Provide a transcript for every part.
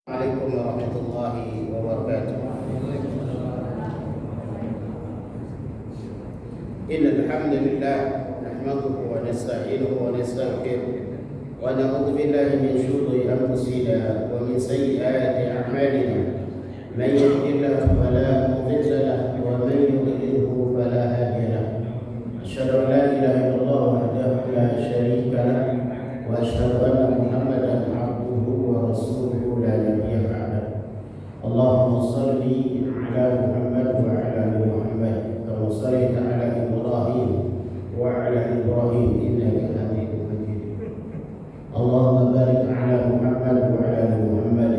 Assalamualaikum warahmatullahi wabarakatuh. Innal hamdalillah nahmaduhu wa nasta'inuhu wa nastaghfiruh wa na'udzu billahi min shururi anfusina wa min sayyiati a'malina. Man yahdihillahu fala mudilla lahu wa man yudlilhu fala hadiya lahu. Asyhadu an la ilaha illallah wahdahu la syarika lahu wa asyhadu anna Muhammadan abduhu wa rasuluhu la nabiyya ba'dahu. Allahumma shalli ala Muhammad wa ala ali Muhammad kama shallaita ala Ibrahim wa ala Ibrahim innaka Hamidum Majid. Allahumma barik ala Muhammad wa ala ali Muhammad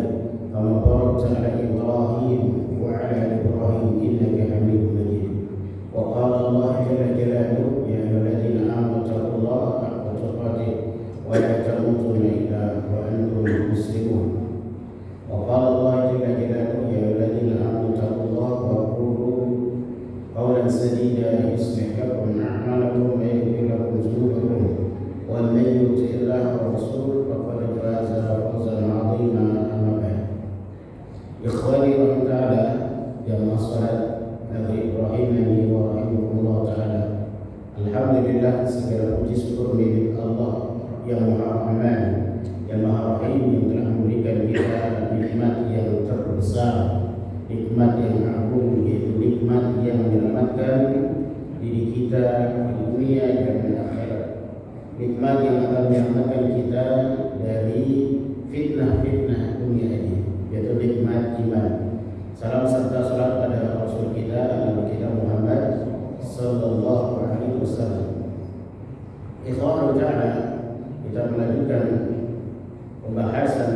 kama barakta ala Ibrahim wa ala ali Ibrahim innaka Hamidum Majid. Wa qala Allah jalla jalaluhu ya ayyuhalladzina amanu taqullaha haqqa tuqatih wa la tamutunna illa wa antum muslimun. Wa qala Allah jalla jalaluhu ya ayyuhalladzina amanu taqullaha wa qulu qawlan sadida yuslih lakum a'malakum wa yaghfir lakum dhunubakum wa man yuti' Allaha wa rasulahu faqad faza fawzan 'azima. Amma ba'd. Ikhwani wa ta'ala jamaah salat Nabi Ibrahim wa rahimahullah ta'ala. Alhamdulillah, segala puji syukur milik Allah yang Maha Rahman, yang Maha Rahim, yang telah memberikan kita nikmat yang terbesar, nikmat yang agung, yaitu nikmat yang menyelamatkan diri kita di dunia dan di akhirat, nikmat yang akan menyelamatkan kita dari fitnah-fitnah dunia ini, yaitu nikmat iman. Salam serta salat pada Rasul kita, Nabi kita Muhammad sallallahu alaihi wasallam. Ikhwan ta'ala, kita melanjutkan pembahasan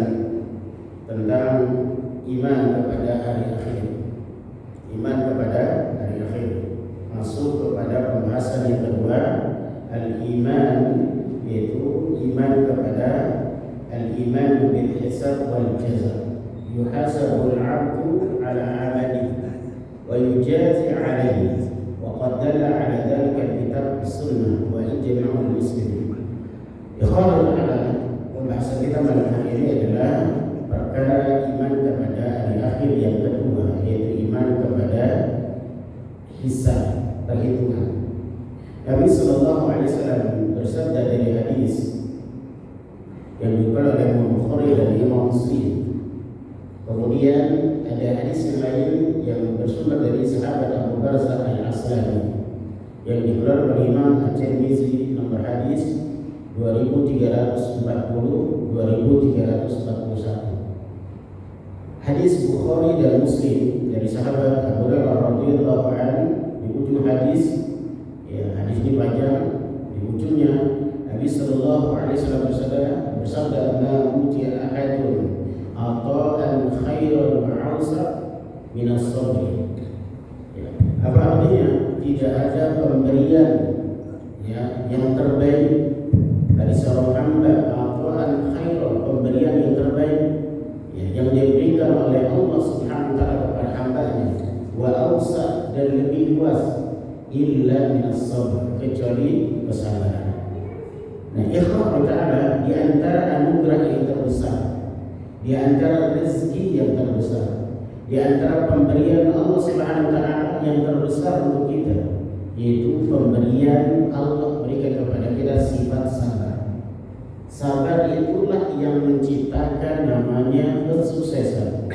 tentang iman kepada hari akhir. Iman kepada hari akhir. Masuk kepada pembahasan yang kedua, al-iman, yaitu iman kepada al-iman bil hisab wal jaza. Yuhasabul 'abdu 'ala 'amalihi wa yujazi 'alaihi. Wa qad dalla 'ala dhalika al-kitab was-sunnah wa ijma'ul muslimin. Ikhwan ta'ala, pembahasan kita malam hari ini adalah perkara iman kepada hari akhir yang kedua, yaitu iman kepada hisab, perhitungan. Nabi sallallahu alaihi wasallam bersabda dari hadis yang diriwayatkan oleh Imam Bukhari dan Imam Muslim. Kemudian ada hadis yang lain yang bersumber dari sahabat Abu Barzah al-Aslami yang dikeluarkan oleh Imam At-Tirmizi, nomor hadis 2340, 2341. Hadis Bukhari dan Muslim dari sahabat Abu Hurairah radhiyallahu anhu. Di ujung hadis, ya hadis ini panjang, di ujungnya Nabi sallallahu alaihi wasallam bersabda, "Ma utiya ahadun ata'an khairan wa 'awsa min as-sabr." Ya, apa artinya? Tidak ada pemberian ya yang terbaik dari seorang hamba, ata'an khairan, pemberian yang terbaik ya, yang diberikan oleh Allah Subhanahu wa taala kepada hambanya, wa 'awsa, dan lebih luas, illa min as-sabr, kecuali kesabaran. Nah, ikhwan ta'ala, di antara anugerah yang terbesar, di antara rezeki yang terbesar, di antara pemberian Allah Subhanahu wa taala yang terbesar untuk kita, yaitu pemberian Allah berikan kepada kita sifat sabar. Sabar itulah yang menciptakan namanya kesuksesan.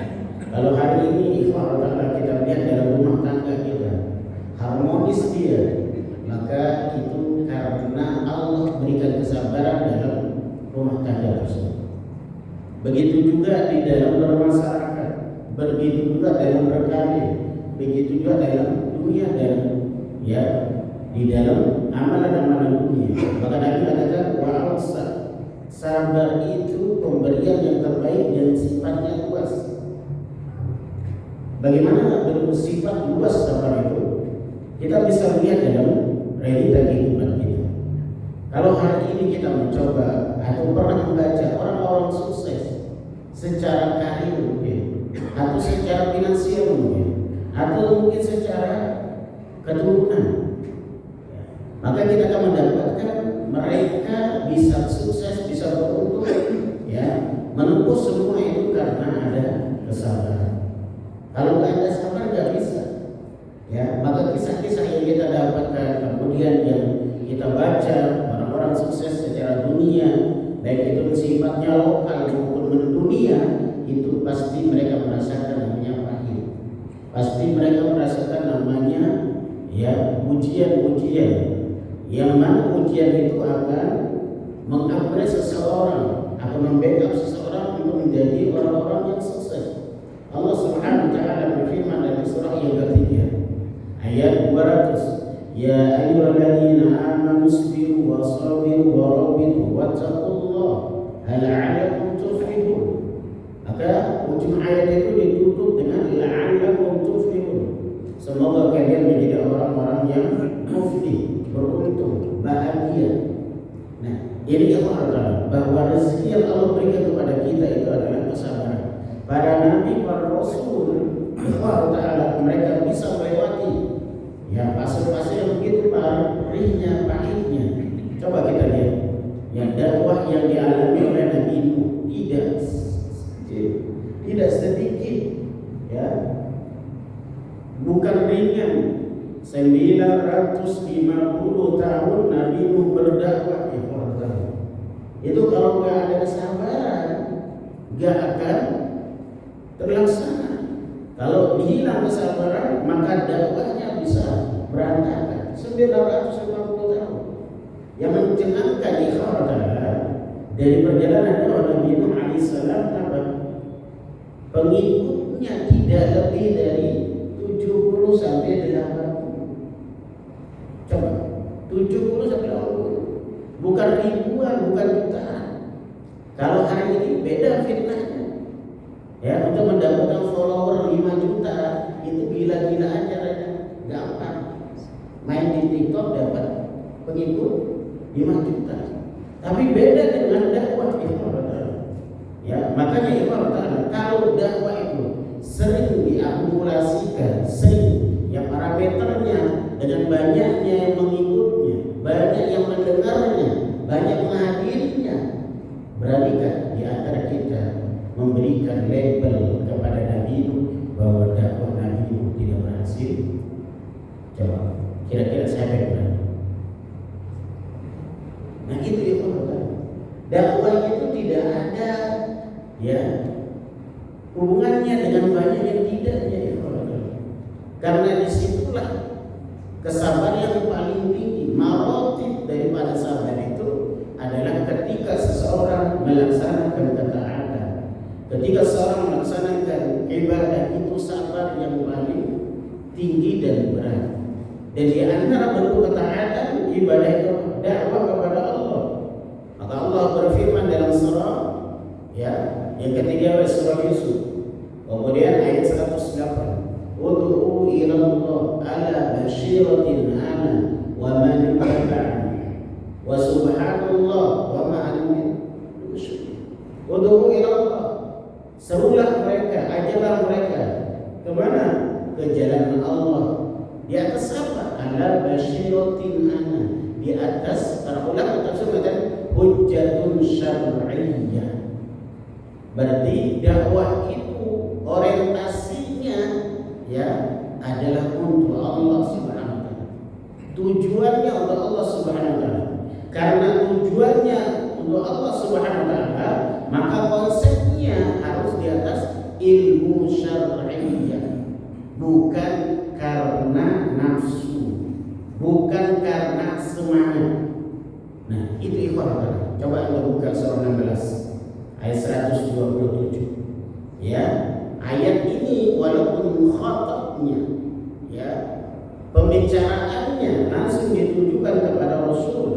Kalau hari ini ikhwan ta'ala kita lihat dalam rumah tangga kita harmonis dia, maka itu karena Allah berikan kesabaran dalam rumah tangga tersebut. Begitu juga di dalam bermasyarakat, begitu juga dalam berkarya, begitu juga dalam dunia dan ya di dalam amalan-amalan dunia. Maka Nabi katakan, wa'alsa, sabar itu pemberian yang terbaik dan sifatnya luas. Bagaimana bersifat luas sabar itu? Kita bisa lihat dalam realita kehidupan kita. Kalau hari ini kita mencoba atau pernah membaca orang-orang sukses secara karir mungkin, atau secara finansial mungkin, atau mungkin secara keturunan, maka kita akan mendapatkan mereka bisa sukses, bisa beruntung, ya, menempuh semua itu karena ada baik itu sifatnya lokal maupun mendunia, itu pasti mereka merasakan namanya pahit. Pasti mereka merasakan namanya ya ujian-ujian, yang mana ujian itu akan mengupgrade seseorang, akan membackup seseorang untuk menjadi orang-orang yang sukses. Allah Subhanahu wa taala berfirman dalam surah yang ketiga ayat 200, ya ayyuhalladzina amanu sabiru wa sabiru wa rabitu wattaqullaha hal 'alakum tuflihun. Maka ujung ayat itu ditutup dengan la'allakum tuflihun. Semoga kalian menjadi orang-orang yang muflih, beruntung, bahagia. Nah, ini Allah bahwa rezeki yang Allah berikan kepada kita itu adalah kesabaran. Para nabi, para rasul, Allah mereka bisa melewati ya fase-fase yang begitu perihnya, pahitnya. Coba kita lihat yang dakwah yang dialami oleh Nabi Nuh tidak sedikit ya, bukan ringan. 950 tahun Nabi Nuh berdakwah. Itu kalau nggak ada kesabaran nggak akan terlaksana. Kalau hilang kesabaran maka dakwahnya bisa berantakan. 950 tahun yang mencengangkan ikhwan dari perjalanan Nabi Nuh alaihissalam apa? Pengikutnya tidak lebih dari 70 sampai 80. Coba 70 sampai 80. Bukan ribuan, bukan jutaan. Kalau hari ini beda fitnahnya. Ya, untuk mendapatkan follower 5 juta itu gila-gila acaranya, gampang. Main di TikTok dapat pengikut 5 juta. Tapi beda dengan dakwah ya, makanya ibarat kalau dakwah itu sering diakumulasikan, sering yang parameternya dengan banyaknya yang mengikutnya, banyak yang mendengarnya, banyak menghadirinya, beranikah di antara kita memberikan label kepada Nabi Nuh bahwa dakwah Nabi Nuh tidak berhasil? Coba kira-kira siapa yang berani? Nah itu dakwah itu tidak ada ya hubungannya dengan banyak yang tidaknya ya. Karena disitulah kesabaran yang paling tinggi. Marotib daripada sabar itu adalah ketika seseorang melaksanakan ketaatan, ketika seseorang melaksanakan ibadah, itu sabar yang paling tinggi dan berat. Dan di antara bentuk ketaatan ibadah itu dakwah kepada Allah. Maka Allah berfirman dalam surah ya yang ketiga surah Yusuf, kemudian ayat 108, ud'u ila Allah ala basyiratin ana wa man ittaba'ani wa subhanallah wa ma ana min musyrikin. Ud'u ila Allah, serulah mereka, ajarlah mereka kemana? Ke jalan Allah di atas apa? Ala basyiratin ana, di atas para ulama tafsir mengatakan hujjatun syar'iyyah. Berarti dakwah itu orientasinya ya adalah untuk Allah Subhanahu wa taala. Tujuannya untuk Allah Subhanahu wa taala. Karena tujuannya untuk Allah Subhanahu wa taala, maka konsepnya harus di atas ilmu syar'iyyah. Bukan karena nafsu, bukan karena semangat. Nah, itu ikhwan. Coba kita buka surah 16 ayat 127. Ya, ayat ini walaupun mukhatabnya ya pembicaraannya langsung ditujukan kepada Rasul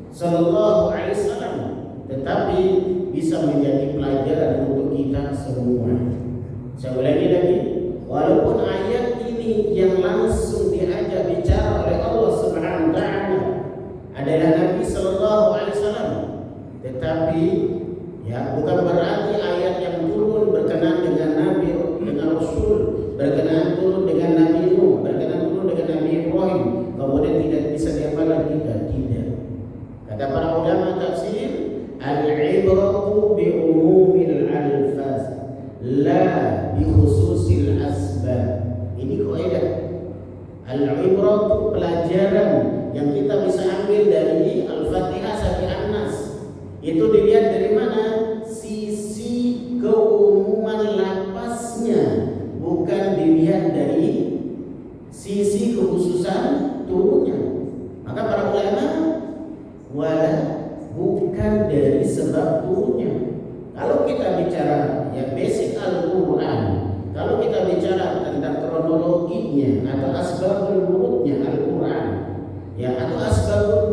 sallallahu alaihi wasallam, tetapi bisa menjadi pelajaran untuk kita semua. Saya ulangi lagi, walaupun ayat ini yang langsung diajak bicara oleh Allah Subhanahu wa taala adalah Nabi sallallahu alaihi wasallam, tetapi ya bukan berarti ayat yang turun berkenaan dengan Nabi, dengan Rasul, berkenaan turun dengan Nabi Nuh, berkenaan turun dengan Nabi Ibrahim, kemudian tidak bisa diamalkan kita. Tidak. Kata para ulama tafsir, al-ibratu bi umumil alfaz la bi khususil asbab. Ini kaidah. Al-ibratu pelajaran yang kita bisa ambil dari Al-Fatihah sampai An-Nas itu dilihat dilihat dari mana? Sisi keumuman lapasnya, bukan dilihat dari sisi kekhususan turunnya. Maka para ulama wala bukan dari sebab turunnya. Kalau kita bicara ya basic Al-Quran, kalau kita bicara tentang kronologinya atau asbabul wurudnya Al-Quran, ya atau asbabul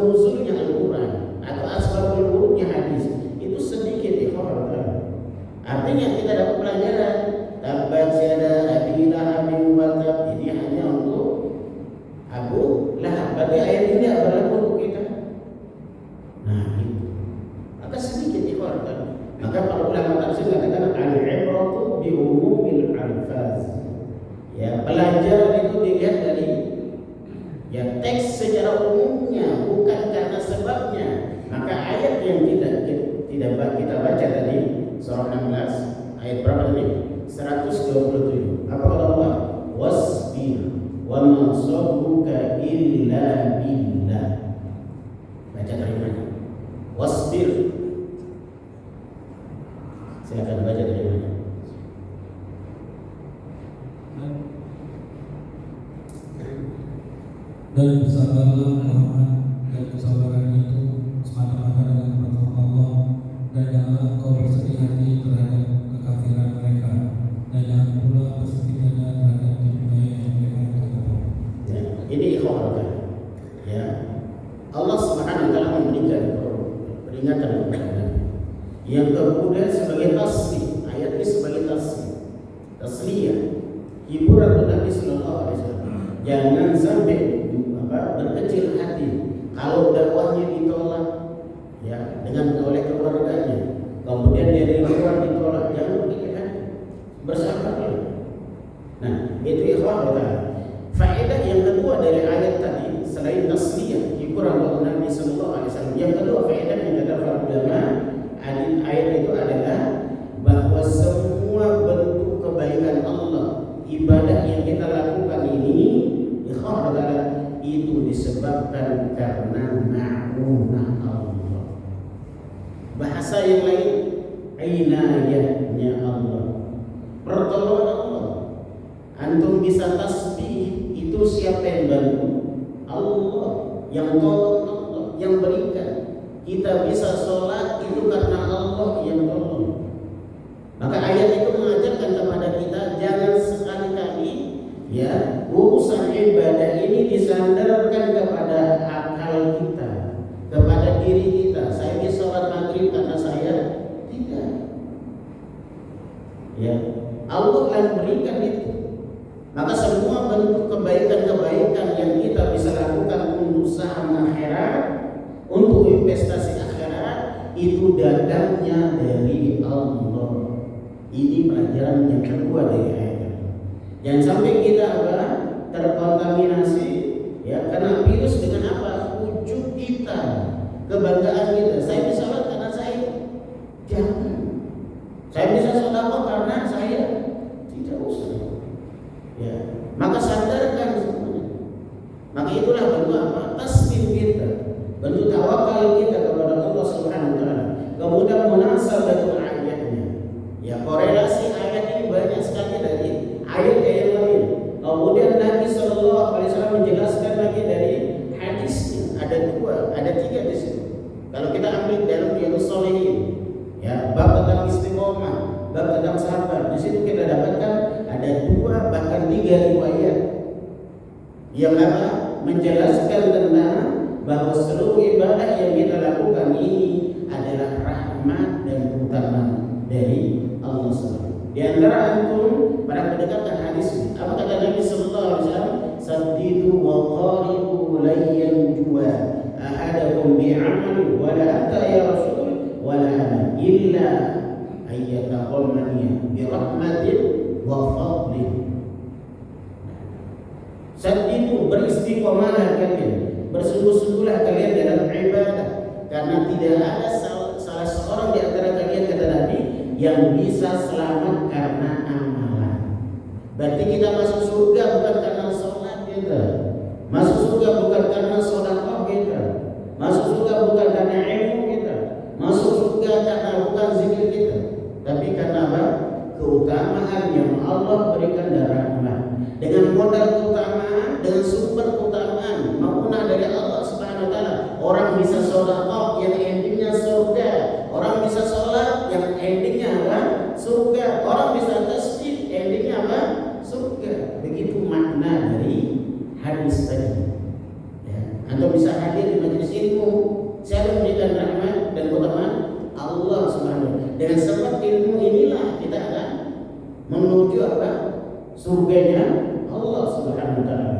nuzulnya Al-Quran atau asbabul wurudnya hadis, itu sedikit ikhwan. Artinya kita dapat pelajaran tabbat yada abi lahabin wa tab, ini hanya untuk Abu Lahab. Berarti ayat ini tidak berlaku untuk kita. Nah, itu agak sedikit ikhwan. Maka para ulama tafsir katakan al-ibratu bi umumil alfaz. Ya, pelajaran itu dilihat dari ya teks secara umumnya, bukan karena sebabnya. Maka ayat yang kita baca tadi surah 16 ayat berapa tadi? 127. Apa kata Allah? Wasbir wa ma sabruka illa billah. Baca terimanya. Wasbir. Silakan baca terimanya. Dan bersabarlah Muhammad, dan kesabaran itu semata-mata dengan pertolongan Allah, dan janganlah engkau bersedih hati terhadap kekafiran mereka, dan jangan pula bersedih dada terhadap budaya yang mereka lakukan. Ya, ini ikhwan. Ya, Allah Subhanahu wa taala memberikan peringatan kepada Nabi. Yang kemudian sebagai tasbih, ayat ini sebagai tasliyah, hiburan untuk Nabi sallallahu alaihi wasallam. Jangan sampai berkecil hati kalau dakwahnya ditolak ya oleh keluarganya, kemudian dari luar ditolak, jangan begitu kan, bersabarlah. Nah, itu ikhwan. Faedah yang kedua dari ayat tadi selain tasliyah, hiburan untuk Nabi sallallahu alaihi wasallam, yang kedua faedah yang kata para ulama ayat itu adalah bahwa semua bentuk kebaikan Allah, ibadah yang kita lakukan ini ikhwan itu disebabkan karena ma'unah Allah. Bahasa yang lain, inayahnya Allah, pertolongan Allah. Antum bisa tasbih, itu siapa yang bantu? Allah, yang tolong Allah, yang berikan. Kita bisa sholat itu karena Allah yang tolong. Maka ayat itu mengajarkan kepada kita jangan sekali-kali ya urusan ibadah ini disandarkan kepada akal kita, kepada diri kita. Saya bisa sholat maghrib karena saya tidak. Ya, Allah akan berikan itu. Maka semua bentuk kebaikan-kebaikan yang kita bisa lakukan untuk saham akhirat, untuk investasi akhirat, itu datangnya dari Allah. Ini pelajaran yang kedua dari ayat. Jangan sampai kita terkontaminasi ya karena virus dengan apa? Ujub kita, kebanggaan kita. Saya bisa sholat karena saya jangan. Saya bisa sedekah karena saya tidak usah. Ya, maka sandarkan semuanya. Maka itulah bentuk apa? Tasbih kita, bentuk tawakal kita kepada Allah Subhanahu wa taala. Kemudian munasabatul ayatnya. Ya, korelasi ayat ini banyak sekali dari ayat-ayat lain. Kemudian Nabi sallallahu alaihi wasallam menjelaskan lagi dari hadisnya. Ada tiga di situ. Kalau kita ambil dalam Riyadhus Shalihin, ya, bab tentang istiqomah, bab tentang sabar, di situ kita dapatkan ada 2 bahkan 3 riwayat yang menjelaskan tentang bahwa seluruh ibadah yang kita lakukan ini adalah rahmat dan keutamaan dari Allah SWT. Di antara antum pada mendekatkan hadis ini, apa kata Nabi sallallahu alaihi wasallam? Saddidu wa qaribu layyan juwa ahadakum bi'amali wa la anta ya rasul wa la ana illa ayyataqammani bi rahmatin wa fadlin. Saddidu, beristiqomalah kalian, bersungguh-sungguhlah kalian dalam ibadah, karena tidak ada salah seorang di antara kalian, kata Nabi, yang bisa selamat karena amalan. Berarti kita masuk surga bukan karena sholat kita, masuk surga bukan karena sedekah kita, masuk surga bukan karena ilmu kita, bisa sedekah yang endingnya surga, orang bisa sholat yang endingnya apa? Surga, orang bisa tasbih endingnya apa? Surga. Begitu makna dari hadis tadi. Ya. Anda bisa hadir di majelis ilmu, siapa memberikan rahmat dan keutamaan? Allah Subhanahu. Dengan sebab ilmu inilah kita akan menuju apa? Surganya Allah Subhanahu wa taala.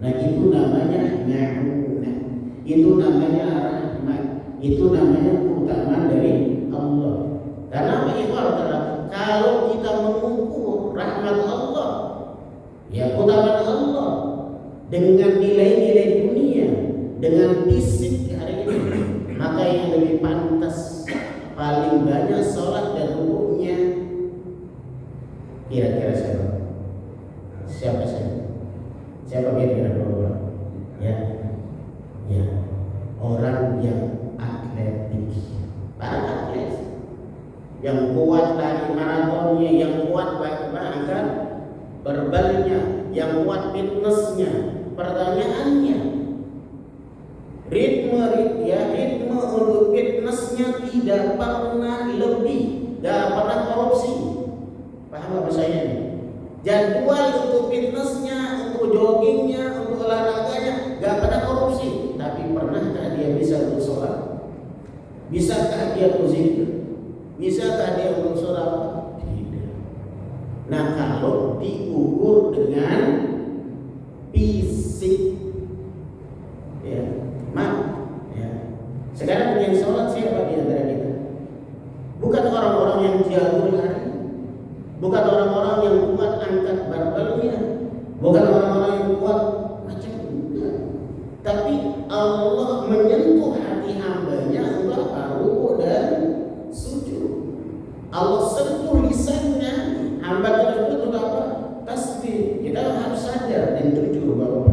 Nah, itu namanya ma'unah. Itu namanya rahmat. Itu namanya keutamaan dari Allah. Karena apa itu adalah kalau kita mengukur rahmat Allah, ya keutamaan Allah dengan nilai-nilai dunia, dengan fisik hari ini, maka yang lebih pantas paling banyak sholat dan rukuknya kira-kira siapa? Siapa? Siapa kira-kira Bapak? Ya, orang yang atletik, para atlet, yang kuat lari maratonnya, yang kuat angkat berbalnya, yang kuat fitnessnya. Pertanyaannya, ritme untuk fitnessnya tidak pernah lebih, tidak pernah korupsi. Paham apa saya ini? Jadwal untuk fitnessnya, untuk joggingnya, untuk olahraganya gak pernah korupsi. Tapi pernahkah dia bisa untuk sholat? Bisakah dia untuk zikir? Bisakah dia untuk sholat? Tidak. Nah, kalau diukur dengan fisik, ya, sekarang yang sholat siapa di antara kita? Bukan orang-orang yang jago lari, bukan orang-orang yang kuat angkat barbalnya, bukan orang-orang yang kuat macam itu. Tapi Allah menyentuh hati hambanya untuk rukuk dan sujud. Allah sentuh lisannya hamba tersebut untuk apa? Tasbih. Kita harus sadar dan jujur bahwa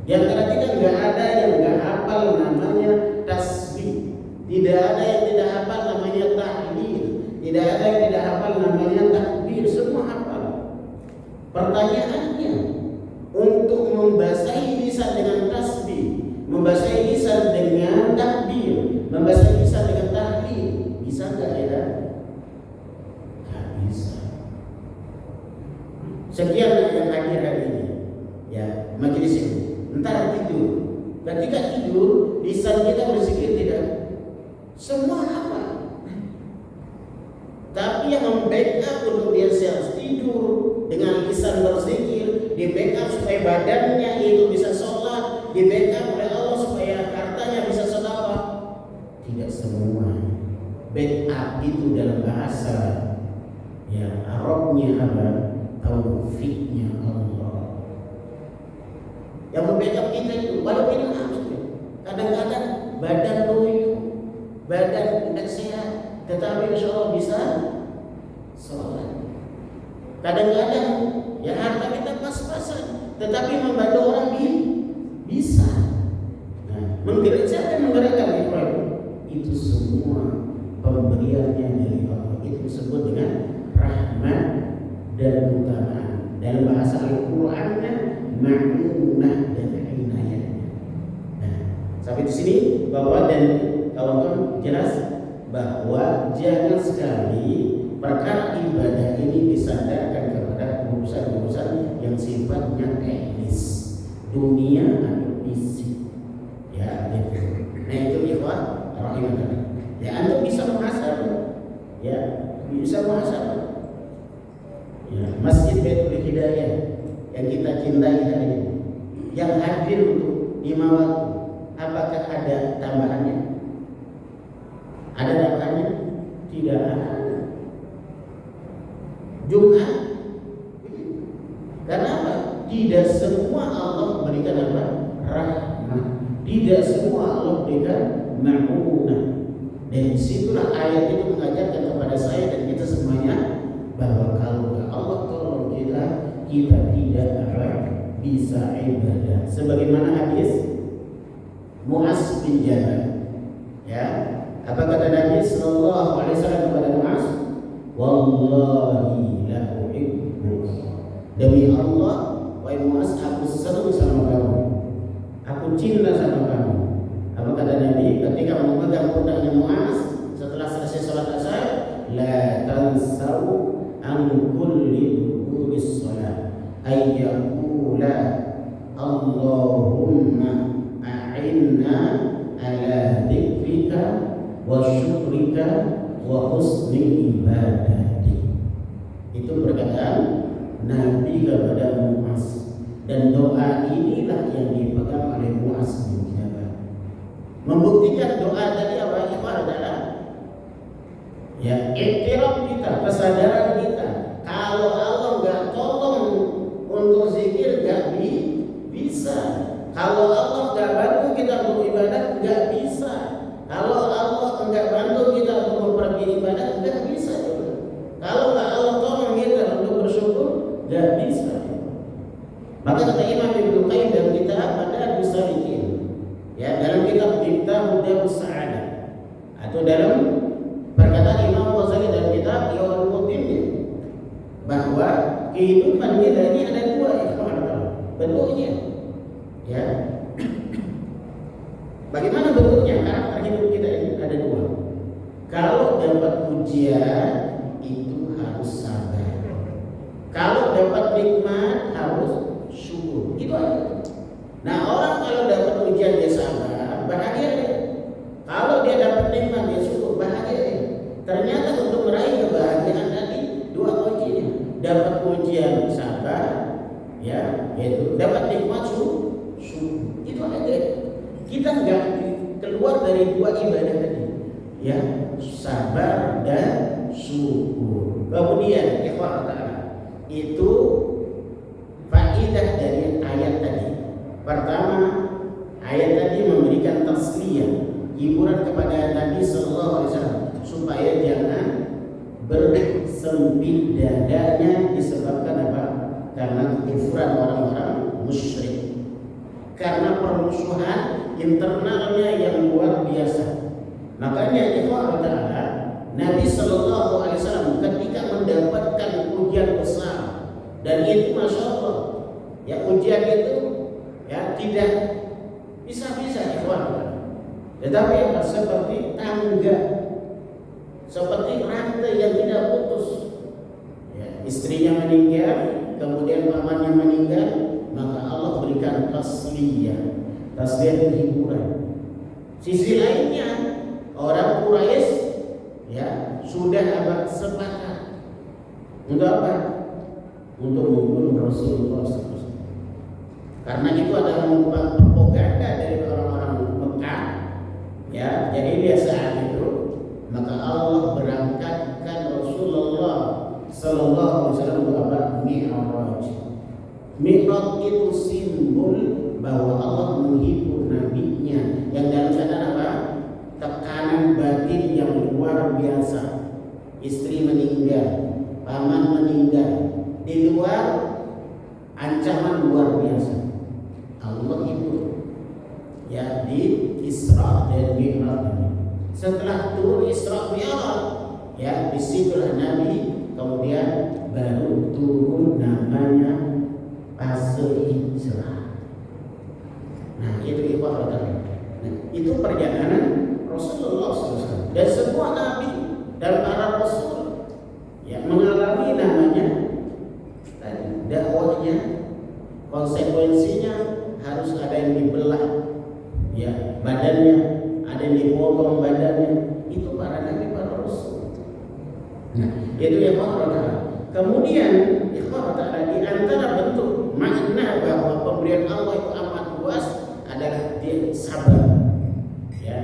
di antara kita nggak ada yang nggak hafal namanya tasbih, tidak ada yang tidak hafal namanya tahlil, tidak ada yang tidak hafal namanya takbir, semua hafal. Pertanyaannya, untuk membasahi lisan dengan tasbih, membasahi lisan dengan takbir, membasahi lisan dengan tahlil, bisa nggak ya? Nggak bisa. Sekian yang hadir hari ini, ya majelis ini. Entar tidur, ketika tidur lisan kita berzikir tidak? Semua apa? Tapi yang membackup untuk dia self tidur dengan lisan berzikir, di backup supaya badannya itu bisa sholat, di backup oleh Allah supaya hartanya bisa sedekah. Tidak semua. Backup itu dalam bahasa ya Arabnya apa? Taufiknya Allah. Yang membackup kita itu walaupun kadang-kadang badan loyo, badan tidak sehat, tetapi insya Allah bisa sholat. Kadang-kadang ya harta kita pas-pasan, tetapi membantu orang bisa. Nah, menggerakkan itu semua pemberiannya dari Allah. Itu disebut dengan rahmat dan keutamaan. Dalam bahasa Al-Qur'annya ma'unah dan inayatnya. Nah, sampai di sini bahwa dan kawan-kawan jelas bahwa jangan sekali perkara ibadah ini disandarkan kepada urusan-urusan yang sifatnya teknis, dunia atau fisik. Ya, gitu. Nah itu ikhwan rahimahullah. Ya, Anda bisa muhasabah. Ya, bisa muhasabah. Ya, Masjid Baitul Hidayah yang kita cintai hari ini, yang hadir untuk 5 waktu, apakah ada tambahannya? Ada tambahannya? Tidak ada. Jumat, karena apa? Tidak semua Allah berikan apa? Rahmat. Tidak semua Allah berikan ma'unah. Dan disitulah ayat itu mengajarkan kepada saya dan kita semuanya bahwa kalau Allah tolong kita tidak akan bisa ibadah. Sebagaimana hadis Mu'az bin Jabal. Ya, apa kata Nabi sallallahu alaihi wasallam kepada Mu'az? Wallahi la uhibbuka. Demi Allah, wahai Mu'az, aku senang sama kamu. Aku cinta sama kamu. Apa kata Nabi ketika memegang pundaknya Muaz setelah selesai sholat asar, la tansau an kulli duburis sholat ayyakula Allahumma a'inna ala dzikrika wa syukrika wa husni ibadatik. Itu perkataan Nabi kepada Muaz, dan doa inilah yang dipegang oleh Muaz bin Jabal. Membuktikan doa tadi apa? Ikhwan adalah ya iktiraf kita, kesadaran kita kalau Allah nggak tolong untuk zikir nggak bisa. Kalau Allah nggak bantu kita untuk ibadah nggak bisa. Kalau Allah nggak bantu kita untuk pergi ibadah nggak bisa juga. Kalau nggak Allah tolong kita untuk bersyukur nggak bisa. Maka kata Imam Ibnu Qayyim dalam kitab Madarijus Salikin, ya dalam kitab Miftahus Sa'adah, atau dalam perkataan Imam Ghazali dalam kitab Ihya'ul Ulumuddin, bahwa kehidupan kita ini ada dua bentuknya. Ya. Bagaimana bentuknya? Karakter hidup kita ini ada dua. Kalau dapat ujian itu harus sabar. Kalau dapat nikmat harus syukur. Itu aja. Nah, orang kalau dapat ujian dia sabar, bahagia dia. Kalau dia dapat nikmat dia syukur, bahagia dia. Ternyata untuk meraih kebahagiaan tadi dua kuncinya. Dapat ujian sabar, ya, yaitu dapat nikmat syukur. Itu aja. Kita nggak keluar dari dua ibadah tadi, ya, sabar dan syukur. Kemudian ikhwan ta'ala, itu faidah dari ayat tadi. Pertama, ayat tadi memberikan tasliyah, hiburan kepada Nabi Sallallahu Alaihi Wasallam supaya jangan bersempit dadanya disebabkan apa? Karena kufuran orang-orang musyrik, karena permusuhan internalnya yang luar biasa. Makanya ikhwan ta'ala, Nabi Sallallahu Alaihi Wasallam ketika mendapatkan ujian besar, dan itu masya Allah, ya ujian itu ya tidak bisa-bisa ikhwan, tetapi apa? Seperti tangga, seperti rantai yang tidak putus. Ya, istrinya meninggal, kemudian pamannya meninggal, maka Allah berikan tasliyah. Tasliyah itu hiburan. Sisi lainnya orang Quraisy ya sudah apa? Sepakat untuk apa? Untuk membunuh Rasulullah SAW. Karena itu adalah merupakan propaganda dari orang-orang Mekah. Ya, jadi dia saat itu maka Allah berangkatkan Rasulullah Sallallahu Alaihi Wasallam untuk apa? Mi'raj. Mi'raj itu simbol bahwa Allah menghibur nabinya yang dalam keadaan apa? Tekanan batin yang luar biasa. Istri meninggal, paman meninggal, di luar ancaman luar biasa. Allah hibur ya di Isra dan Mi'raj ini. Setelah turun Isra Mi'raj, ya disitulah Nabi kemudian baru turun namanya fase hijrah. Nah itu ikhwan. Nah, itu perjalanan Rasulullah SAW dan semua Nabi dan para Rasul ya mengalami namanya dakwahnya, konsekuensinya harus ada yang dibelah ya badannya, ada yang dipotong badannya. Itu para Nabi, para Rasul. Nah itu ya Allah. Kemudian ikhwan di antara bentuk makna bahwa pemberian Allah itu amat luas adalah dia sabar. Ya.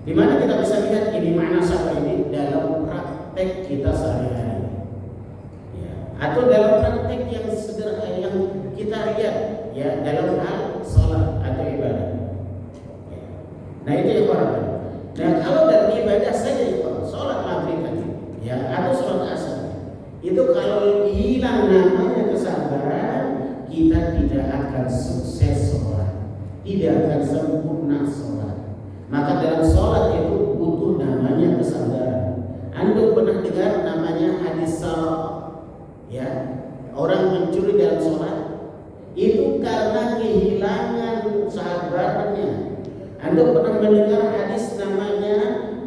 Di mana kita bisa lihat ini makna sabar ini dalam praktek kita sehari-hari. Ya. Atau dalam praktek yang sederhana yang kita lihat ya dalam hal sholat atau ibadah. Ya. Nah itu yang orang. Nah kalau dalam ibadah saja itu sholat maghrib tadi, ya atau sholat asar, itu kalau hilang namanya kesabaran, kita tidak akan sukses sholat, tidak akan sempurna sholat. Maka dalam sholat itu butuh namanya kesabaran. Anda pernah dengar namanya hadis salah, ya orang mencuri dalam sholat itu karena kehilangan sabarnya. Antum pernah mendengar hadis namanya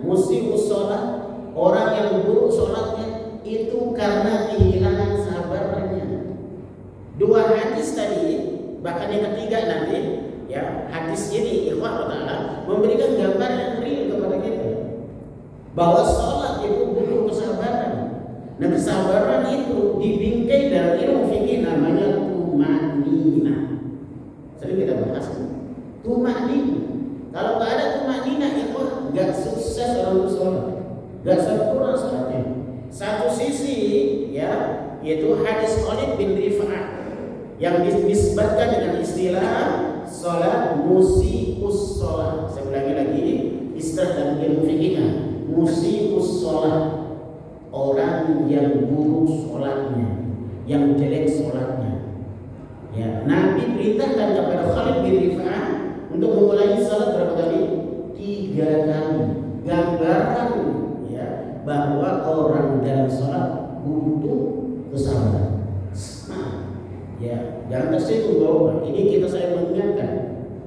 musii'us shalah, orang yang buruk sholatnya itu karena kehilangan sabarnya. Dua hadis tadi, bahkan yang ketiga nanti, ya hadis ini ikhwan ta'ala memberikan gambar yang real kepada kita bahwa sholat itu butuh kesabaran. Nah kesabaran itu dibingkai dalam ilmu fikih namanya tumanina. Sering kita bahas tumanina. Kalau nggak ada tumanina itu nggak sukses orang sholat, nggak sempurna sholatnya. Satu sisi ya yaitu hadis Khalid bin Rifa'ah yang disebutkan dengan istilah sholat musii'us shalah. Saya ulangi lagi istilah dalam ilmu fikihnya musii'us shalah, orang yang buruk sholatnya, yang jelek sholatnya. Ya, Nabi perintahkan kepada Khalid bin Rifa'ah untuk mengulangi salat berapa kali? 3 kali. Gambaran ya bahwa orang dalam salat butuh kesabaran. Nah, ya jangan tersinggung bahwa ini kita saya mengingatkan.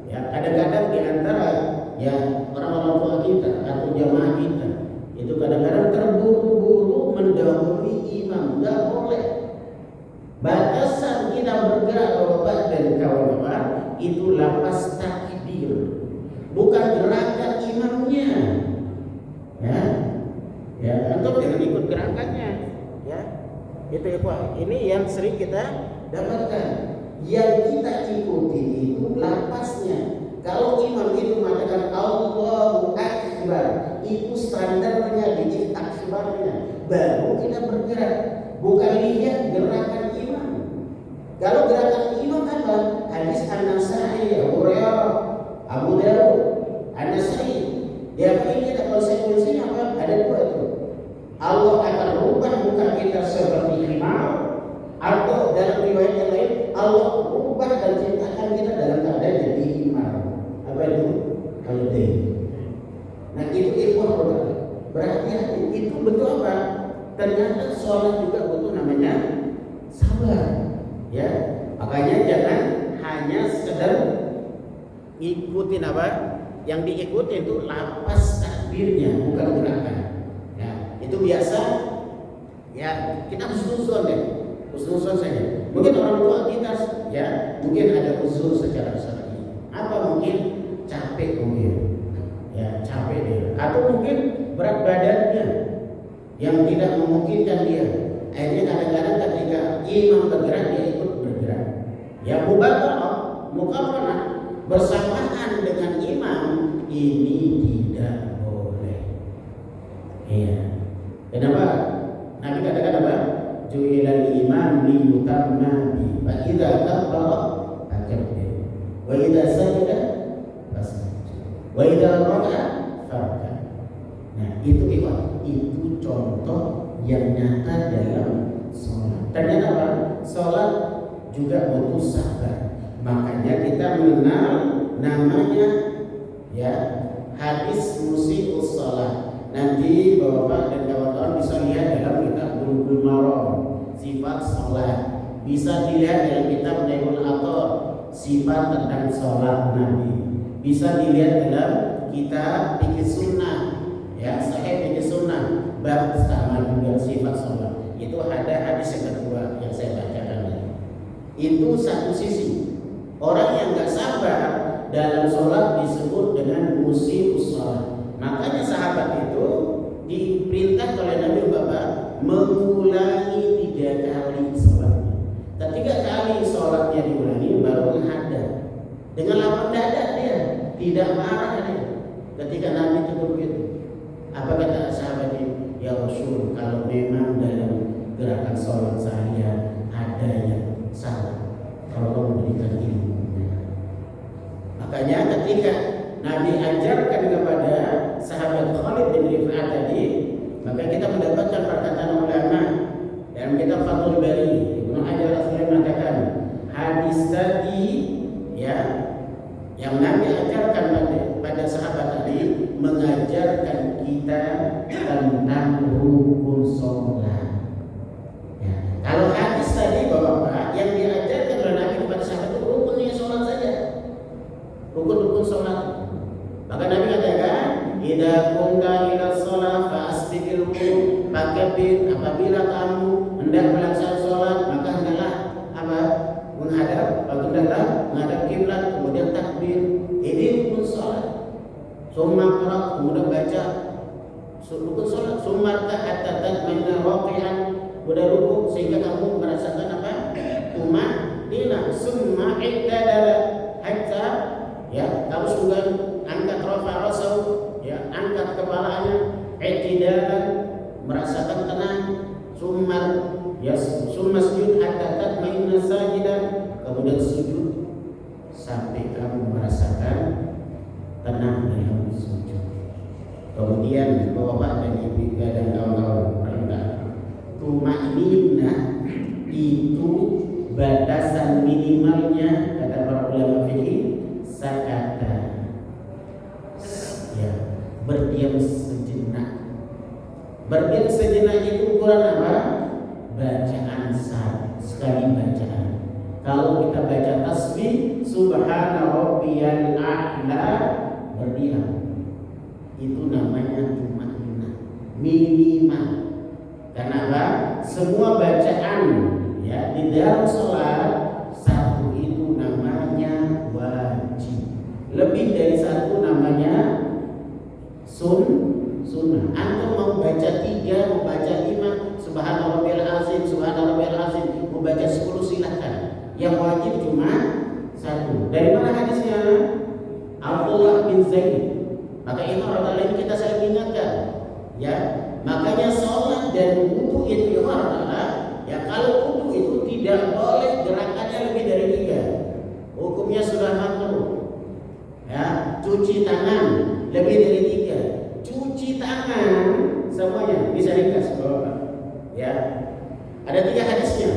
Ya kadang-kadang di antara ya orang-orang tua kita atau jamaah kita itu kadang-kadang terburu-buru mendahului imam. Nggak boleh. Batasan kita bergerak Bapak dan kawan-kawan itu lapas takbir, bukan gerakan imamnya. Ya, untuk jangan ikut gerakannya. Ya, itu Pak. Ini yang sering kita dapatkan. Yang kita ikuti itu lapasnya. Kalau imam itu mengatakan Allahu Akbar, itu standarnya di takbirnya. Baru kita bergerak. Bukan lihat gerakan imam. Kalau gerakan imam apa? Hadis An-Nasai, Abu Hurairah, Abu Dawud, An-Nasai. Dia ini ada konsekuensinya apa? Ada 2 itu. Allah akan rubah muka kita seperti imam, atau dalam riwayat yang lain Allah rubah dan ciptakan kita dalam keadaan jadi imam. Apa itu? Halidain. Nah itu ikhwah berhati-hati. Itu betul apa? Ternyata sholat juga butuh namanya sabar, ya. Makanya jangan hanya sekedar ngikutin apa yang diikuti itu lapas takbirnya, bukan gerakan. Ya, itu biasa. Ya, kita husnuzon deh, husnuzon saja. Mungkin orang tua kita, ya, mungkin ada usul secara syar'i. Apa mungkin capek mungkin, ya capek dia, atau mungkin berat badannya yang tidak memungkinkan dia. Akhirnya kadang-kadang ketika imam bergerak dia ikut bergerak. Ya muqarrarah bersamaan dengan imam ini tidak boleh. Iya. Kenapa? Nabi katakan apa? Ju'ilal imam liyutamma bi. Fa idza kabbara fakabbir. Wa idza sajada fasjud. Wa idza raka'a farka'. Nah, itu contoh yang nyata dalam sholat. Ternyata apa? Sholat juga butuh sabar. Makanya kita mengenal namanya ya hadis musii'us shalah. Nanti Bapak dan kawan-kawan bisa lihat dalam kitab Bulughul Maram sifat sholat. Bisa dilihat dalam kitab Nailul Autar sifat tentang sholat Nabi. Bisa dilihat dalam kitab Fikih Sunnah, ya Sahih Fikih Sunnah bab sama juga sifat sholat. Itu ada hadis yang kedua yang saya bacakan tadi. Itu satu sisi. Orang yang nggak sabar dalam sholat disebut dengan musii'us shalah. Makanya sahabat itu diperintah oleh Nabi Bapak mengulangi 3 kali sholatnya. Ketika kali sholatnya diulangi baru menghadap. Dengan lapang dada dia, tidak marah dia. Ketika Nabi itu begitu, apa kata sahabat ini? Ya Rasul, kalau memang dalam gerakan sholat saya ada yang salah, tolong berikan ilmunya. Makanya ketika Nabi ajarkan kepada sahabat Khalid bin Rifa'ah tadi, maka kita mendapatkan perkataan ulama dalam kitab Fathul Bari. Ibnu Hajar Al-Asqalani mengatakan hadis tadi ya yang Nabi ajarkan pada sahabat tadi mengajarkan kita tentang rukun sholat. Ya. Kalau hadis tadi Bapak yang diajarkan oleh Nabi kepada sahabat itu rukunnya sholat saja, rukun sholat. Maka idza kunta ila shalah fa asbiqil wudu, fakabir, apabila kamu hendak melaksanakan salat maka hendaklah apa? menghadap kiblat, kemudian takbir. Ini rukun salat. Summa qra, kemudian baca rukun salat. Summa hatta tatma'inna raqi'an, udah ruku sehingga kamu merasakan apa? Tumanina. Summa i'tadala, hatta ya kamu sudah angkat rafa rasau, ya angkat kepalanya, i'tidalan, merasakan tenang. Summa sujud hatta tatma'inna sajidan, kemudian sujud sampai kamu merasakan tenang dalam sujud. Kemudian Bapak dan Ibu dan kawan-kawan rendah. Tumanina itu batasan minimalnya kata para ulama fikih sakata, ya berdiam sejenak. Berdiam sejenak itu ukuran apa? Bacaan sekali bacaan. Kalau kita baca tasbih subhana rabbiyal a'la, berdiam, itu namanya tumanina minimal. Kenapa? Semua bacaan ya di dalam sholat satu itu namanya wajib, lebih dari satu namanya sunnah. Antum mau baca 3, mau baca 5, subhana rabbiyal azim, subhana rabbiyal azim, mau baca 10 silahkan. Yang wajib cuma satu. Dari mana hadisnya? Abdullah bin Zaid. Maka Imam Radha ini kita sering ingatkan, ya. Makanya sholat dan wudu itu adalah, ya kalau wudu itu tidak boleh gerakannya lebih dari 3. Hukumnya sudah makruh. Ya, cuci tangan lebih dari 3. Cuci tangan semuanya bisa ringkas, Bapak. Ya. Ada 3 hadisnya.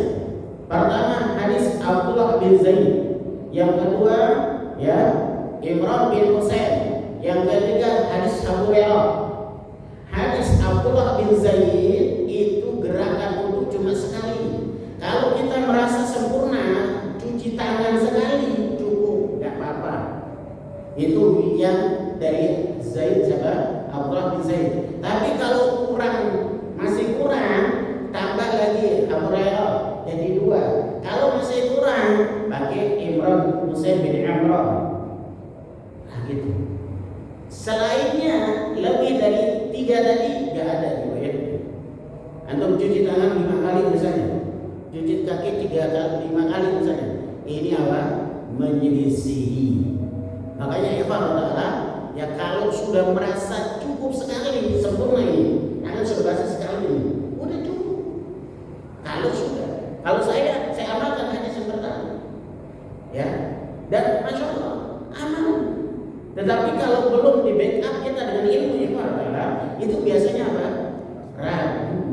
Pertama hadis Abdullah bin Zaid, yang kedua ya Imran bin Husain, yang ketiga hadis Abu Hurairah. Hadis Abdullah bin Zaid itu gerakan wudu cuma sekali. Kalau kita merasa sempurna, cuci tangan sekali cukup, tidak apa-apa. Itu yang dari Zaid siapa? Abdullah bin Zaid. Tapi kalau masih kurang, tambah lagi Abu Hurairah. Jadi 2. Kalau masih kurang, pakai Imran Husain bin Amran. Nah gitu. Selainnya lebih dari 3 tadi nggak ada riwayat. Antum cuci tangan 5 kali misalnya, cuci kaki 5 kali misalnya. Ini apa? Menyelisihi. Makanya ikhwan adalah ya kalau sudah merasa cukup sekali, sempurna ini, tangan sudah basah sekali ini, udah cukup. Kalau saya amalkan hadis yang pertama, ya, dan masya Allah aman. Tetapi kalau belum di backup kita dengan ilmu yang adalah itu biasanya apa? Ragu,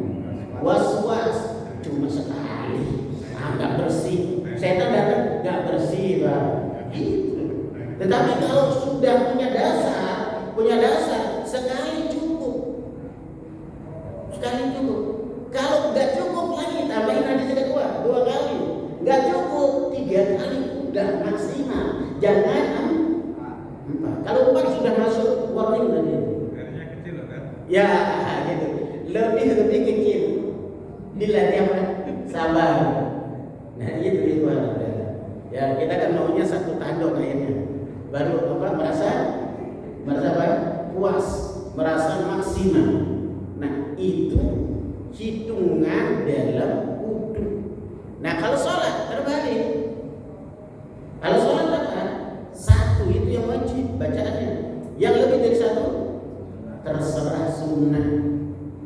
was-was, cuma sekali, nggak bersih. Setan datang nggak bersih, Pak. Gitu. Tetapi kalau sudah punya dasar, sekali cukup. Kalau nggak cukup lagi tambahin hadis kedua 2 kali. Nggak cukup 3 kali udah maksimal. Jangan 4. Kalau 4 sudah masuk warning tadi. Airnya kecil kan? Ya, gitu. Lebih kecil. Dilatih apa? Sabar. Nah itu ada. Ya kita kan maunya 1 tandon airnya. Baru merasa apa? Puas, merasa maksimal. Nah itu hitungan dalam wudu. Nah kalau sholat terbalik. Kalau sholat apa? 1 itu yang wajib bacaannya. Yang lebih dari 1 terserah sunnah.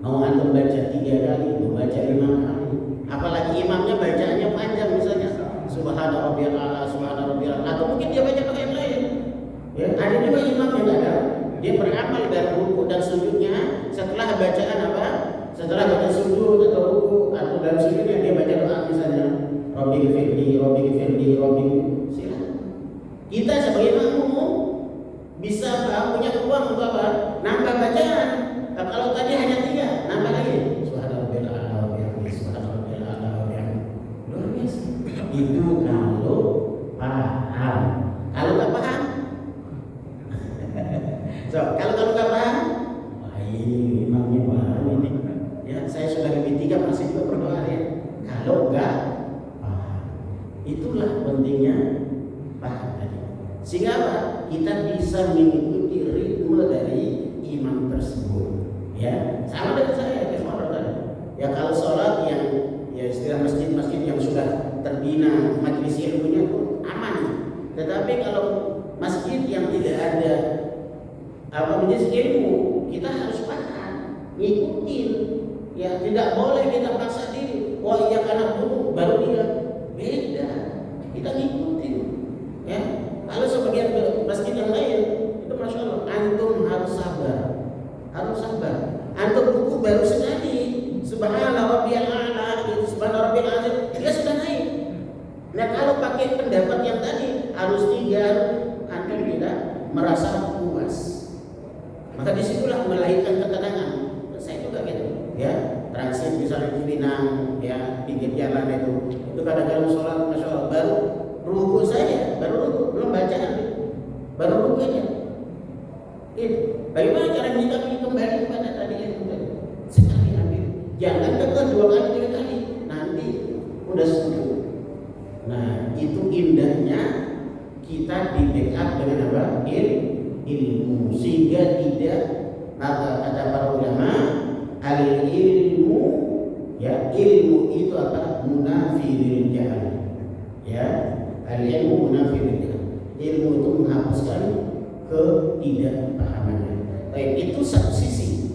Mau antum baca 3 kali, mau baca 5 kali. Apalagi imamnya bacaannya panjang misalnya. Subhana rabbiyal a'la, subhana rabbiyal a'la. Atau mungkin dia baca pakai yang lain. Ya, ada juga imam yang ada. Dia beramal dalam ruku dan sujudnya setelah bacaan apa? Setelah baca sujud atau ruku atau dalam sujudnya dia baca doa misalnya Rabbi ghfirli, Rabbi ghfirli, Rabbi. Silakan. Kita sebagai makmum bisa punya peluang untuk apa? Nambah bacaan. Nah, kalau tadi hanya 3, nambah lagi. Subhanallah wa bihamdihi, subhanallah wa bihamdihi. Luar biasa. Itu kalau paham. Kalau nggak paham, kalau nggak paham, Sehingga apa? Kita bisa mengikuti ritme dari imam tersebut. Ya, sama dengan saya ya kalau sholat yang ya istilah masjid-masjid yang sudah terbina majelis ilmunya pun aman. Tetapi kalau masjid yang tidak ada majelis ilmu, kita harus paham, ngikutin. Ya tidak boleh kita paksa diri. Wah iya karena dulu baru dia beda. Kita ngikutin. Ya kalau sebagian masjid yang lain itu masya Allah, antum harus sabar. Antum buku baru sekali. Subhanallah rabbiyal a'la, subhanallah rabbiyal azim, dia sudah naik. Nah kalau pakai pendapat yang tadi harus 3, antum tidak merasa puas. Maka disitulah melahirkan ketenangan. Saya juga gitu, ya transit misalnya di Pinang, ya pinggir jalan itu kadang-kadang sholat masya Allah baru ruku saya, belum bacaan, baru ruku aja. Bagaimana cara kita kembali kepada tadi yang tadi? Sekali ambil. Jangan tekan 2 kali 3 kali, nanti udah setuju. Nah itu indahnya kita di backup dengan apa? Ilmu, sehingga tidak kata para ulama al-ilmu, ya ilmu itu apa? Munafi lil jahl. Ya, al-ilmu munafi lil jahl. Ilmu itu menghapuskan ketidakpahamannya. Baik, itu satu sisi.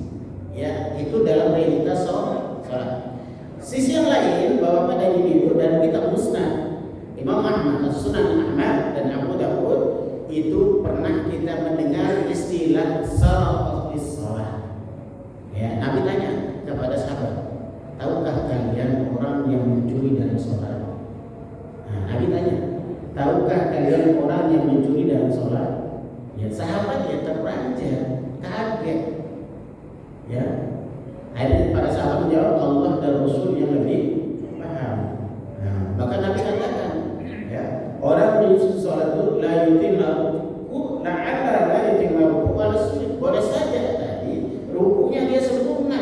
Ya, itu dalam realitas sholat. Sisi yang lain bahwa pada individu dan kita musnad Imam Ahmad, Sunan Ahmad dan Abu Dawud itu pernah kita mendengar istilah saraqatis shalah. Ya, Nabi tanya kepada sahabat, tahukah kalian orang yang mencuri dalam sholat? Nah, Nabi tanya, tahukah kalian orang yang mencuri dalam sholat? Ya, sahabat ya terperanjat, kaget. Ya, akhirnya para sahabat menjawab, Allah dan Rasul yang lebih paham. Nah, maka Nabi katakan, ya, orang menyusun sholat itu la yutimma ruku, la'alla la yutimma ruku wala sujud. Boleh saja tadi rukunya dia sempurna,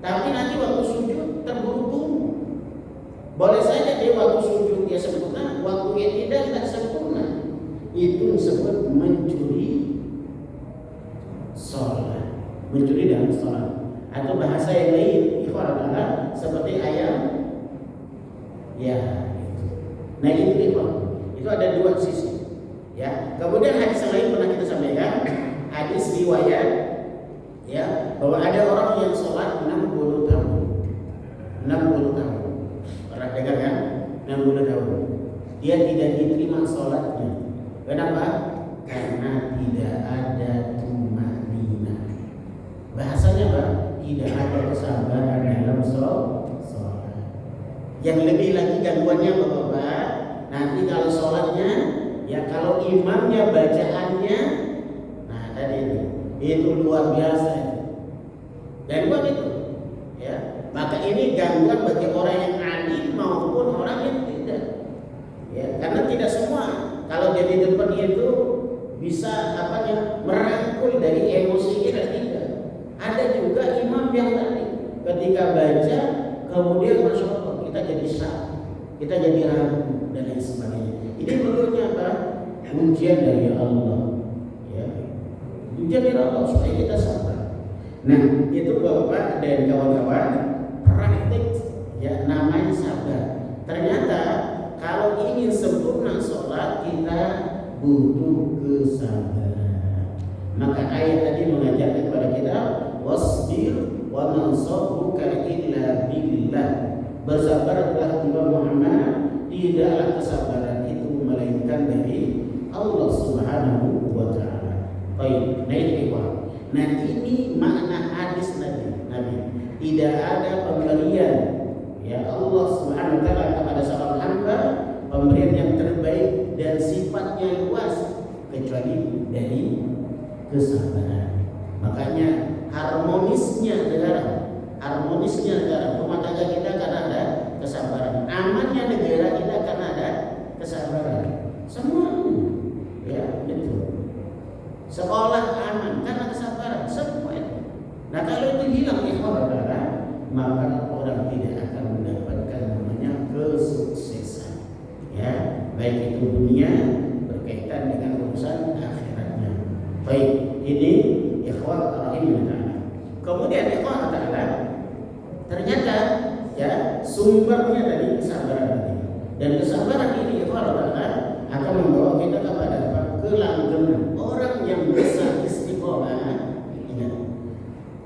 tapi nanti waktu sujud terburu-buru. Boleh saja dia waktu sujud dia sempurna, waktu tidak sempurna. Itu disebut mencuri sholat, mencuri dalam sholat. Atau bahasa yang lain, ikhwan adalah seperti ayam. Ya, nah itu ada 2 sisi. Ya, kemudian hadis yang lain pernah kita sampaikan, hadis riwayat, ya, bahwa ada orang yang sholat 60 tahun. 60 tahun. Pernah dengar kan? 60 tahun. Dia tidak diterima sholatnya. Kenapa? Karena tidak ada tumanina. Bahasanya apa? Tidak ada kesabaran dalam sholat. Yang lebih lagi gangguannya Bapak, nanti kalau sholatnya, ya kalau imamnya bacaannya, nah tadi itu luar biasa. Gangguan itu, ya. Maka ini gangguan bagi orang yang alim maupun orang yang tidak. Ya, karena tidak semua kalau jadi depan itu bisa merangkul dari emosi kita, tidak. Ada juga imam yang tadi ketika baca kemudian masya Allah kita jadi syak, kita jadi ragu dan lain sebagainya. Ini menurutnya apa? Ujian dari Allah, ya. Ujian dari Allah supaya kita sabar. Nah itu Bapak dan kawan-kawan praktik, ya namanya sabar. Ternyata kalau ingin sempurna sholat kita butuh kesabaran. Maka ayat tadi mengajarkan kepada kita wasbir wa man sabruka illa billah. Bersabarlah Nabi Muhammad, tidaklah kesabaran itu melainkan dari Allah Subhanahu wa taala. Baik, nah ini makna hadis Nabi. Tidak ada pemberian ya Allah Subhanahu wa taala kepada seorang hamba pemberian yang terbaik dan sifatnya luas kecuali dari kesabaran. Makanya harmonisnya negara rumah tangga kita karena ada kesabaran, amannya negara kita karena ada kesabaran. Semua ya betul. Sekolah aman karena kesabaran, semua itu. Nah kalau itu hilang maka orang tidak akan mendapatkan namanya kesuksesan. Ya, baik itu dunia berkaitan dengan urusan akhiratnya. Baik, ini ikhwan rahimahullah. Kemudian ikhwan ta'ala, ternyata ya sumbernya dari kesabaran tadi. Dan kesabaran ini ikhwan ta'ala akan membawa kita kepada kelanggengan. Orang yang bisa istiqomah, ingat,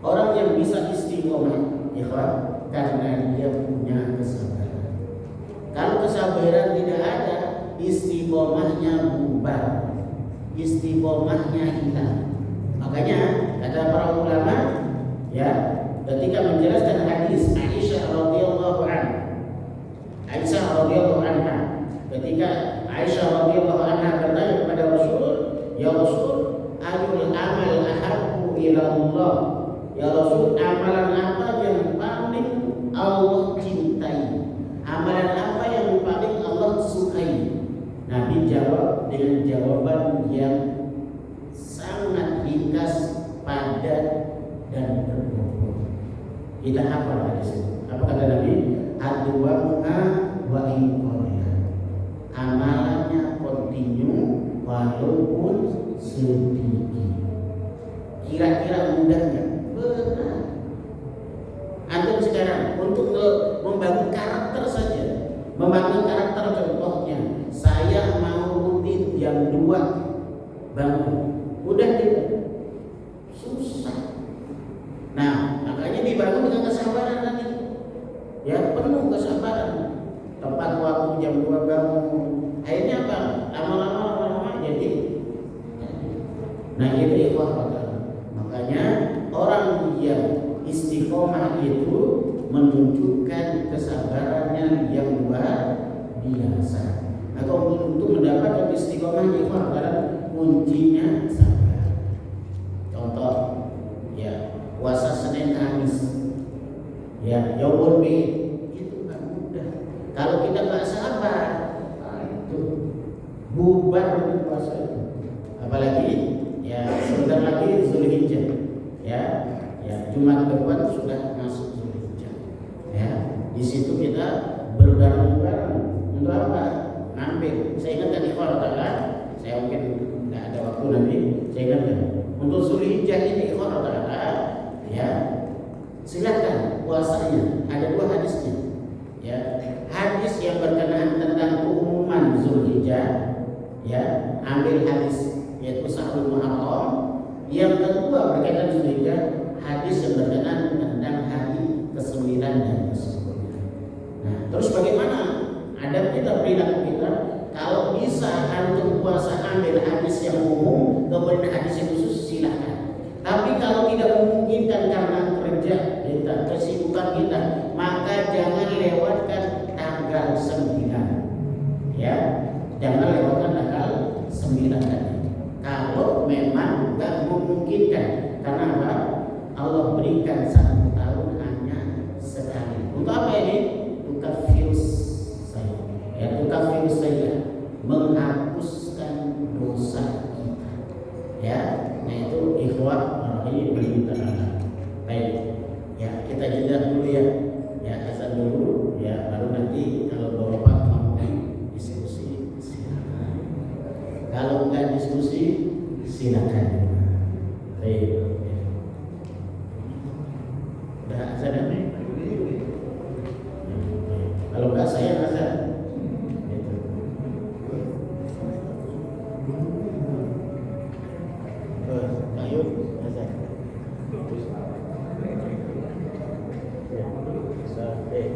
orang yang bisa istiqomah ikhwan, karena dia punya kesabaran. Kalau kesabaran tidak ada, istiqomahnya bubar, istiqomahnya hilang. Makanya kata para ulama ya, ketika menjelaskan hadis Aisyah radhiyallahu anha, ketika Aisyah radhiyallahu anha bertanya kepada Rasul, "Ya Rasul, ayul amal ahabbu ila Allah?" Ya Rasul, amalan apa yang paling Allah cintai? Amalan apa yang paling Allah sukai? Nabi jawab dengan jawaban yang sangat ringkas, padat, dan berbobot. Kita hafal hadis itu. Apa kata Nabi? Adwamuha wa inqariha. Amalannya kontinu walaupun sedikit. Kira-kira mudahnya? Benar. Antum sekarang untuk membangun karakter saja, membangun karakter, contohnya saya mau rutin jam 2 bangun, udah tidak? Susah. Nah, makanya dibangun dengan kesabaran tadi. Ya, penuh kesabaran. Tepat waktu jam 2 bangun. Akhirnya apa? Lama-lama jadi. Nah, itu ikhwah. Makanya orang yang istiqomah itu menunjukkan kesabarannya yang luar biasa. Maka untuk mendapatkan istiqomah ikhwah, kuncinya sabar. Contoh, ya puasa Senin Kamis, ya Yaumul Bid, itu nggak mudah. Kalau kita nggak sabar, itu bubar puasa itu. Apalagi ya sebentar lagi Zulhijjah, ya Jumat depan sudah masuk Zulhijjah. Ya, di situ kita berbareng-bareng untuk apa? Ngambil. Saya ingatkan ikhwan ta'ala, saya mungkin nggak ada waktu nanti. Saya ingatkan untuk Zulhijjah ini ikhwan ta'ala, ya silakan puasanya. Ada 2 hadisnya. Ya, hadis yang berkenaan tentang keumuman Zulhijjah, ya ambil hadis yaitu Sa'ul Muharram. Yang kedua berkaitan Zulhijjah, hadis yang berkenaan tentang hari ke-9 dan ke-10. Nah, terus bagaimana adab kita, perilaku kita? Kalau bisa antum puasa ambil hadis yang umum, kemudian hadis yang khusus silakan. Tapi kalau tidak memungkinkan karena kerja kita, kesibukan kita, maka jangan lewatkan tanggal 9. Ya, jangan lewatkan tanggal 9 tadi. Kalau memang tidak memungkinkan, karena apa? Allah berikan 1 tahun hanya sekali. Untuk apa ini? Tukafirus saya. Ya, tukafirus saya, menghapuskan dosa kita. Ya, nah itu ikhwah rahimahullah. Baik. Ya, kita jeda dulu ya. Ya, azan dulu ya, baru nanti kalau Bapak mau diskusi silakan. Kalau enggak diskusi silakan. Baik. Udah azan nih. Kalau enggak saya azan. Ayo azan. Sampai.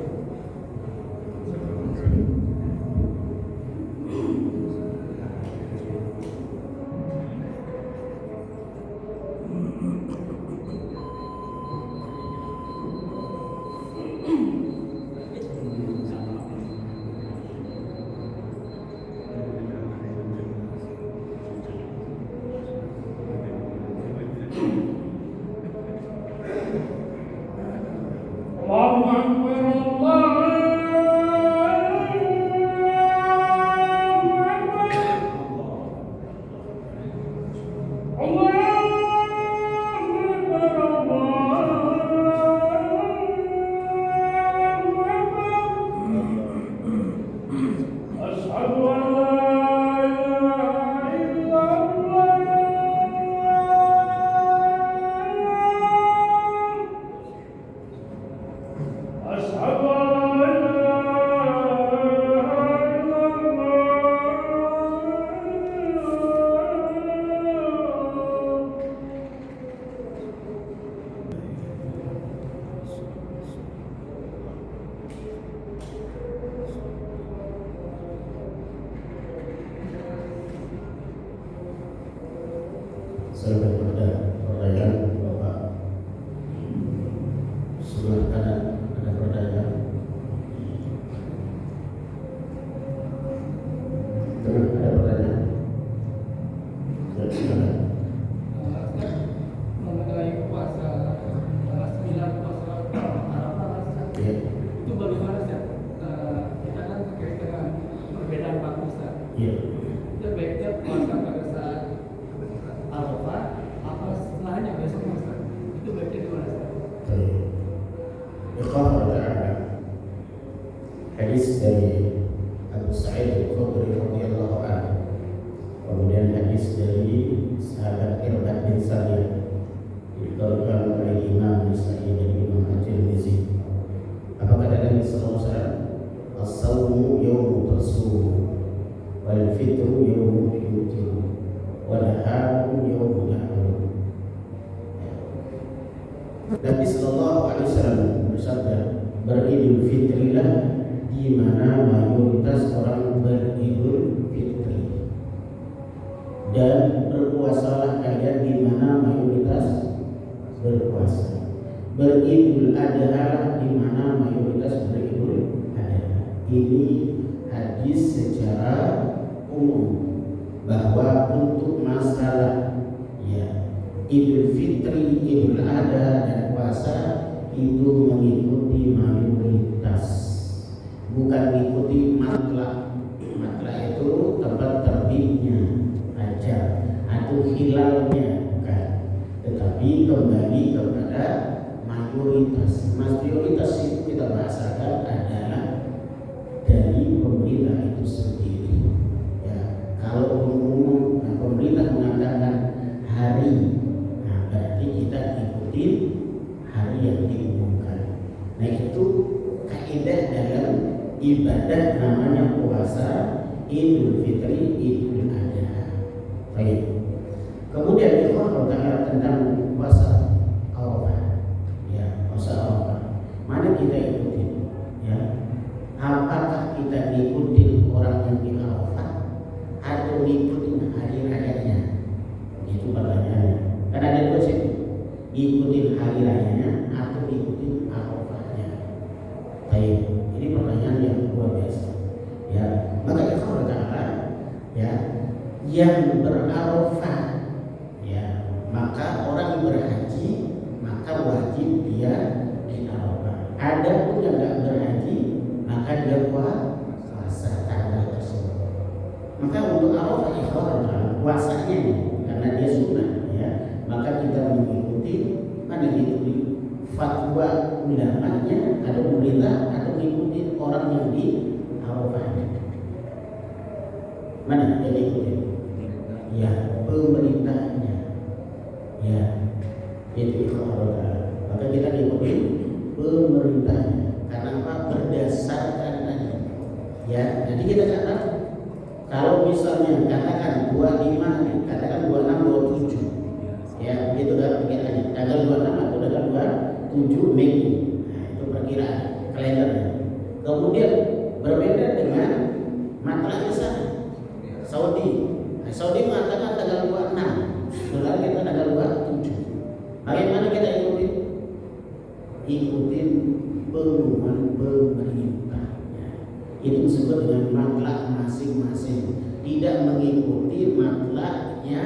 Sampai pada pertanyaan Bapak sebelah kanan ada pertanyaan. Ada pertanyaan. Silakan. Mengenai puasa tanggal 9 puasa Arafah, Ya. itu bagaimana Ustaz? Kita kan terkait dengan perbedaan waktu Ustaz. Iya. Itu baiknya puasa pada saat Arafah apa setelahnya besok Ustaz? Itu baiknya di mana Ustaz? Baik. Iqamah ta'ala. Hadis dari Abu Sa'id Al-Khudri radhiyallahu anhu. Kemudian hadis dari sahabat Irbad bin Sariyah dikeluarkan oleh Imam Nasa'i dan Imam At-Tirmizi. Apa kata Nabi sallallahu alaihi wasallam? As-sawmu yawmu tasum wal fitru yawmu yutiru wal hamu yawmu yahrum. Nabi sallallahu alaihi wasallam bersabda, beridul fitrilah di mana mayoritas orang beridul fitri, dan berpuasalah kalian di mana mayoritas berpuasa. Beridul adha di mana mayoritas beridul adha. Ini hadis secara umum bahwa untuk masalah Idul Fitri, Idul Adha dan puasa itu mengikuti mayoritas, bukan mengikuti matlak. Matlak itu tempat terbitnya aja atau hilalnya, bukan. Tetapi kembali kepada mayoritas. Mayoritas itu kita bahasakan adalah dari pemerintah itu sendiri. Ya, kalau umum pemerintah mengatakan hari, berarti kita ikutin hari yang diumumkan. Nah, itu kaidah dalam ibadah namanya puasa, Idul Fitri, Idul Adha. Baik. Kemudian Allah Ta'ala tentang puasa Arafah. Ya, puasa Arafah. Mana kita ikutin? Ya. Apakah kita ikutin orang yang di Arafah atau ikutin hari rayanya? Itu pertanyaannya. Karena ada dua sih, ikutin hari rayanya atau ikutin Arafahnya. Baik, ini pertanyaan yang luar biasa. Ya, maka Allah Ta'ala ya yang berarafah, ya maka orang yang berhaji maka wajib dia di Arafah. Ada pun yang tidak berhaji maka dia puasa tanggal tersebut. Maka untuk Arafah ikhwan puasanya nih, karena dia sunnah, ya maka kita mengikuti mana itu fatwa ulamanya atau pemerintah atau mengikuti orang yang di Arafahnya. Mana yang diikuti? Ya pemerintahnya. Ya itu Allah. Maka kita ikuti pemerintahnya. Karena apa? Berdasarkan tadi. Ya, jadi kita katakan kalau misalnya katakan 25, katakan 26, 27, ya begitu kan pikirannya. Tanggal 26 atau tanggal 27 Mei, nah itu perkiraan kalendernya. Kemudian berbeda dengan matlaknya sana, Saudi. Nah, Saudi mengatakan tanggal 26, sebenarnya kita tanggal 27. Bagaimana kita ikutin? Ikutin pengumuman pemerintahnya. Itu disebut dengan matlak masing-masing, tidak mengikuti matlaknya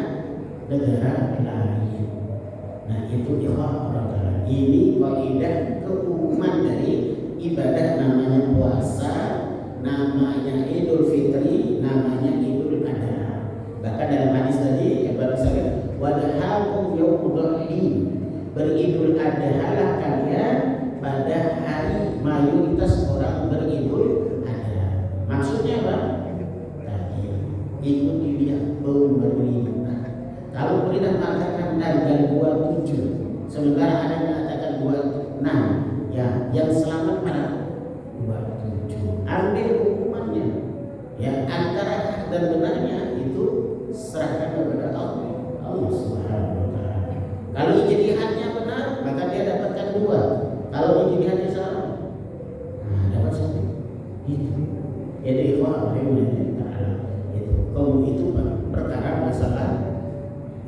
negara lain. Nah itu ikhwan. Ini kaidah keumuman dari ibadah namanya puasa, namanya Idul Fitri, namanya Idul Adha. Bahkan dalam hadis tadi yang baru saya wadhakum yaumudhi, beridul adha lah kalian pada hari mayoritas orang beridul adha. Maksudnya apa? Tadi ikuti dia pemerintah. Kalau pemerintah mengatakan tanggal 27, sementara ada yang mengatakan 26, ya yang selamat mana? Ya, antara hak dan benarnya itu serahkan kepada Allah Subhanahu wa taala. Kalau ijtihadnya benar, maka dia dapatkan 2. Kalau ijtihadnya salah, dapat 1. Itu. Jadi ikhwan rahimahullah taala. Itu perkara masalah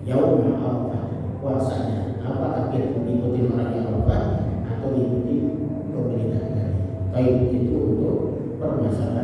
yaum Arafah, puasanya. Apakah kita mengikuti orang yang Arafah atau mengikuti pemerintah tadi? Baik, itu untuk permasalahan